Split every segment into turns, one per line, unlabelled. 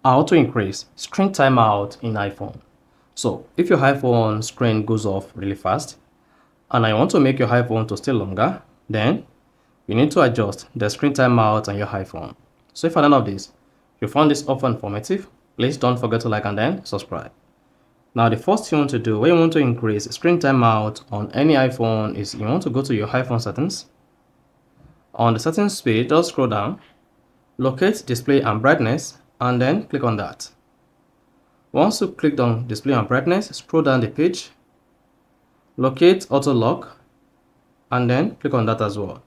How to increase screen timeout in iPhone. So if your iPhone screen goes off really fast and I want to make your iPhone to stay longer, then you need to adjust the screen timeout on your iPhone. So if I none of this, you found this offer informative, please don't forget to like and then subscribe. Now the first thing you want to do when you want to increase screen timeout on any iPhone is you want to go to your iPhone settings. On the settings page, just scroll down, locate display and brightness, and then click on that. Once you clicked on display and brightness, scroll down the page, locate auto lock, and then click on that as well.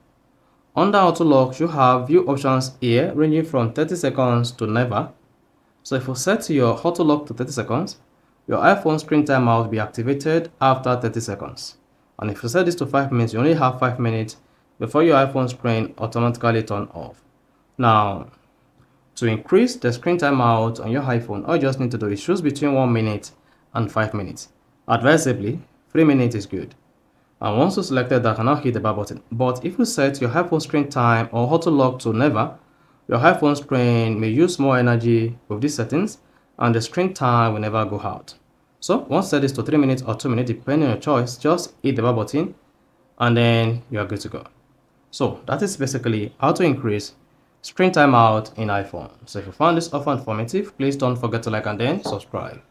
Under auto lock, you have view options here ranging from 30 seconds to never. So if you set your auto lock to 30 seconds, your iPhone screen timeout will be activated after 30 seconds. And if you set this to 5 minutes, you only have 5 minutes before your iPhone screen automatically turn off. Now, to increase the screen timeout on your iPhone, all you just need to do is choose between 1 minute and 5 minutes. Advisably, 3 minutes is good. And once you selected that, cannot hit the back button. But if you set your iPhone screen time or auto lock to never, your iPhone screen may use more energy with these settings and the screen time will never go out. So once set this to 3 minutes or 2 minutes, depending on your choice, just hit the back button and then you are good to go. So that is basically how to increase screen timeout in iPhone. So if you found this offer informative, please don't forget to like and then subscribe.